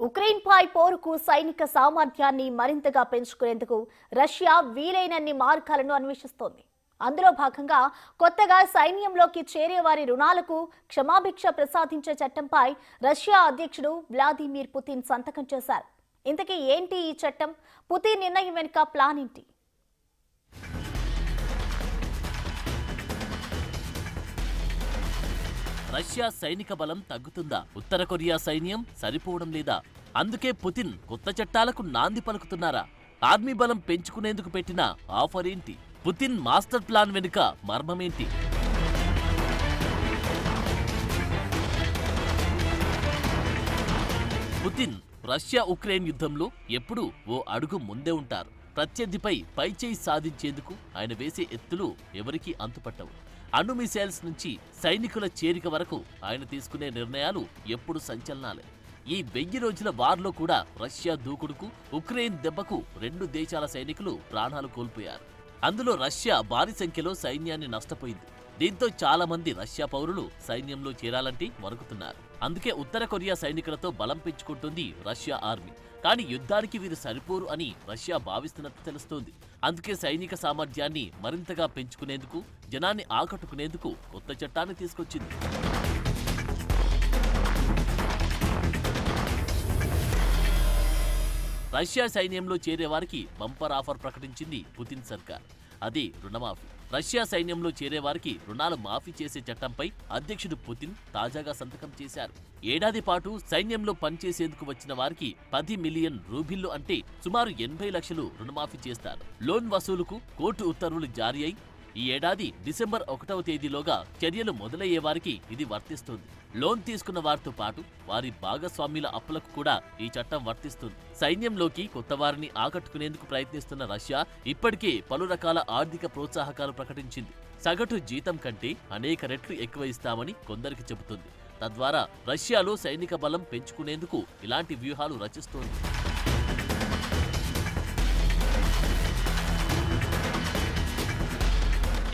ఉక్రెయిన్పై పోరుకు సైనిక సామర్థ్యాన్ని మరింతగా పెంచుకునేందుకు రష్యా వీలైనన్ని మార్గాలను అన్వేషిస్తోంది. అందులో భాగంగా కొత్తగా సైన్యంలోకి చేరే వారి రుణాలకు క్షమాభిక్ష ప్రసాదించే చట్టంపై రష్యా అధ్యక్షుడు వ్లాదిమిర్ పుతిన్ సంతకం చేశారు. ఇంతకీ ఏంటి ఈ చట్టం? పుతిన్ నిర్ణయం వెనుక ప్లాన్ ఏంటి? రష్యా సైనిక బలం తగ్గుతుందా? ఉత్తర కొరియా సైన్యం సరిపోవడం లేదా? అందుకే పుతిన్ కొత్త చట్టాలకు నాంది పలుకుతున్నారా? ఆర్మీ బలం పెంచుకునేందుకు పెట్టిన ఆఫర్ ఏంటి? పుతిన్ మాస్టర్ ప్లాన్ వెనుక మర్మమేంటి? పుతిన్ రష్యా ఉక్రెయిన్ యుద్ధంలో ఎప్పుడూ ఓ అడుగు ముందే ఉంటారు. ప్రత్యర్థిపై పైచేయి సాధించేందుకు ఆయన వేసే ఎత్తులు ఎవరికీ అంతుపట్టవు. అణు మిసైల్స్ నుంచి సైనికుల చేరిక వరకు ఆయన తీసుకునే నిర్ణయాలు ఎప్పుడు సంచలనాలే. ఈ 1000 రోజుల వార్లో కూడా రష్యా దూకుడుకు, ఉక్రెయిన్ దెబ్బకు 2 దేశాల సైనికులు ప్రాణాలు కోల్పోయారు. అందులో రష్యా భారీ సంఖ్యలో సైన్యాన్ని నష్టపోయింది. దీంతో చాలా మంది రష్యా పౌరులు సైన్యంలో చేరాలంటే వణుకుతున్నారు. అందుకే ఉత్తర కొరియా సైనికులతో బలం పెంచుకుంటుంది రష్యా ఆర్మీ. కానీ యుద్ధానికి వీరు సరిపోరు అని రష్యా భావిస్తున్నట్టు తెలుస్తోంది. అందుకే సైనిక సామర్థ్యాన్ని మరింతగా పెంచుకునేందుకు, జనాన్ని ఆకట్టుకునేందుకు కొత్త చట్టాన్ని తీసుకొచ్చింది. రష్యా సైన్యంలో చేరే వారికి బంపర్ ఆఫర్ ప్రకటించింది పుతిన్ సర్కార్. అదే రుణమాఫీ. రష్యా సైన్యంలో చేరే వారికి రుణాలు మాఫీ చేసే చట్టంపై అధ్యక్షుడు పుతిన్ తాజాగా సంతకం చేశారు. ఏడాది పాటు సైన్యంలో పనిచేసేందుకు వచ్చిన వారికి 10 మిలియన్ రూబిళ్లు అంటే సుమారు 80 లక్షలు రుణమాఫీ చేస్తారు. లోన్ వసూలుకు కోర్టు ఉత్తర్వులు జారీ అయి ఈ ఏడాది డిసెంబర్ 1వ తేదీలోగా చర్యలు మొదలయ్యే వారికి ఇది వర్తిస్తుంది. లోన్ తీసుకున్న వారితో పాటు వారి భాగస్వామ్యుల అప్పులకు కూడా ఈ చట్టం వర్తిస్తుంది. సైన్యంలోకి కొత్త వారిని ఆకట్టుకునేందుకు ప్రయత్నిస్తున్న రష్యా ఇప్పటికే పలు రకాల ఆర్థిక ప్రోత్సాహకాలు ప్రకటించింది. సగటు జీతం కంటే అనేక రెట్లు ఎక్కువ ఇస్తామని కొందరికి చెబుతుంది. తద్వారా రష్యాలో సైనిక బలం పెంచుకునేందుకు ఇలాంటి వ్యూహాలు రచిస్తోంది.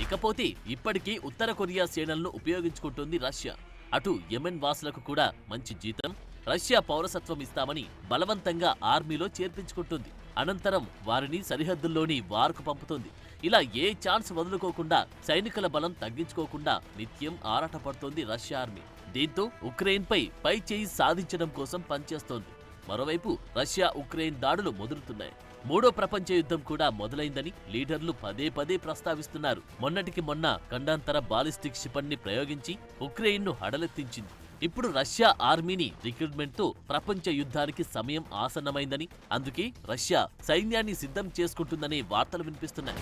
ఇకపోతే ఇప్పటికీ ఉత్తర కొరియా సేనలను ఉపయోగించుకుంటుంది రష్యా. అటు యెమెన్ వాసులకు కూడా మంచి జీతం, రష్యా పౌరసత్వం ఇస్తామని బలవంతంగా ఆర్మీలో చేర్పించుకుంటుంది. అనంతరం వారిని సరిహద్దుల్లోని వార్కు పంపుతుంది. ఇలా ఏ ఛాన్స్ వదులుకోకుండా, సైనికుల బలం తగ్గించుకోకుండా నిత్యం ఆరాటపడుతోంది రష్యా ఆర్మీ. దీంతో ఉక్రెయిన్పై పై చేయి సాధించడం కోసం పనిచేస్తోంది. మరోవైపు రష్యా ఉక్రెయిన్ దాడులు మొదలుతున్నాయి. 3వ ప్రపంచ యుద్ధం కూడా మొదలైందని లీడర్లు పదే పదే ప్రస్తావిస్తున్నారు. మొన్నటికి మొన్న ఖండాంతర బాలిస్టిక్ క్షిపణిని ప్రయోగించి ఉక్రెయిన్ను హడలెత్తించింది. ఇప్పుడు రష్యా ఆర్మీని రిక్రూట్మెంట్తో ప్రపంచ యుద్ధానికి సమయం ఆసన్నమైందని, అందుకే రష్యా సైన్యాన్ని సిద్ధం చేసుకుంటుందనే వార్తలు వినిపిస్తున్నాయి.